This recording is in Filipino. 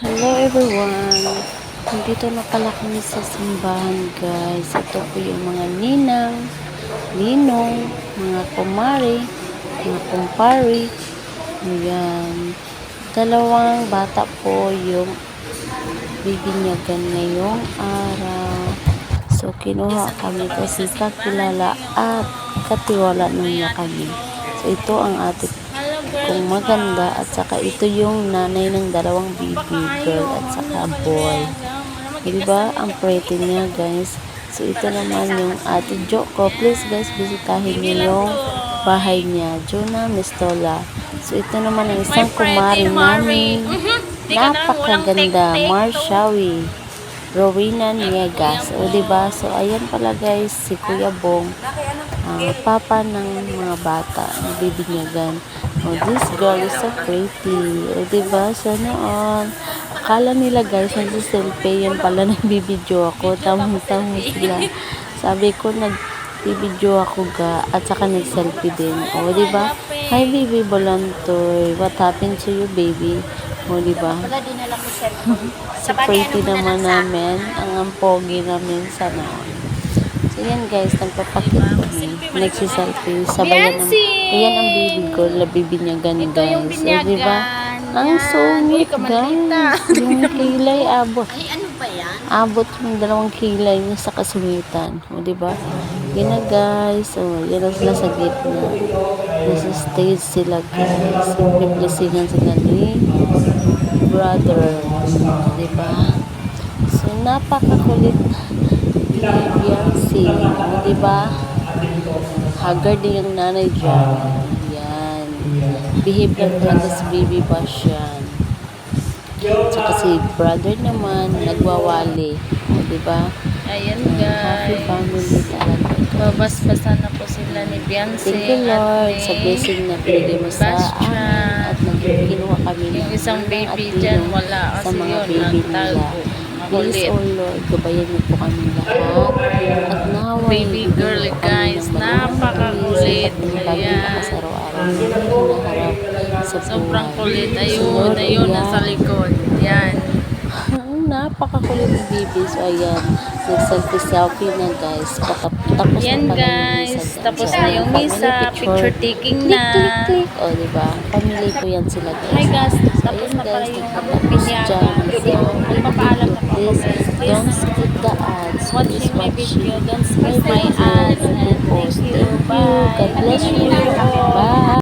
Hello everyone! Nandito na pala kami sa simbahan guys. Ito po yung mga ninang, ninong, mga kumari, mga kumpari. Ayan. Dalawang bata po yung bibinyagan ngayong araw. So kinuha kami kasi kakilala at katiwala niya kami. So ito ang ating kung maganda at saka ito yung nanay ng dalawang baby girl at saka boy. Diba? Ang pretty niya guys. So ito naman yung ate Joko. Please guys, bisitahin niyo yung bahay niya. Jona Mistola. So ito naman ang isang kumari namin. Napakaganda. Marshawi. Rowena Niegas. O diba? So ayan pala guys, si Kuya Bong. Papa ng mga bata. Bibinyagan. Oh, this girl is so pretty. O, diba? Sana all. Akala nila guys, nagsiselfie. Yan pala nagbibidyo ako. Tamang-tama sila. Sabi ko, nagbibidyo ako ga. At saka nag-selfie din. O, diba? Hi, baby Bolantoy. What happened to you, baby? O, diba? So, pretty naman namin. Ang ampogi namin sana all. So, yan guys, nagpapakit kami. Nagsiselfie. Sabayan ng... Ayan ang baby ko. Labibinyagan guys. O, diba? Ang sungit guys. Yung kilay abot. Ay, ano ba yan? Abot yung 2 kilay niya sa kasungitan. O, diba? Yan na guys. O, yan na sila sa gitna. Nasa stage sila guys. Representan sila ni brother. O, diba? So, napakakulit ni Beyonce. O, diba? Haggard din yung nanay dyan. Yan. Behave lang talaga si baby Bash yan. Tsaka si brother naman, nagwawali. O, diba? Ayan Happy guys. family talaga. Babas-basa na po sila ni Beyonce. Thank you Lord at sa blessing na binigay mo sa amin. At nagkinuha kami ng yung isang baby at dyan, tinong wala sa kasi mga yun, baby nila. nagtago. Please, Makulit. oh Lord, gabayan niyo po kami lahat. At naway, Baby girl guys, napakakulit. Ayan. Sa araw-araw na hinaharap sa Sobrang buhay. kulit. Ayun, ayun, nasa likod. Yan. Napakakulit ni baby. So, ayan. Nag-selfie na guys. Tapos Yan na pala yung guys, misa. tapos So, na yung family misa. Picture taking Click, na. click, click. O, diba? Family ko yan sila guys. Hi guys, So, tapos ayan na pala guys, yung nagtatapos dyan. binyagan. Magpapaalam na po ako Please, guys. don't skip the ads. Please Watching my watch video, don't skip my video. ads. And Thank you. thank you. Bye. God bless you. Bye.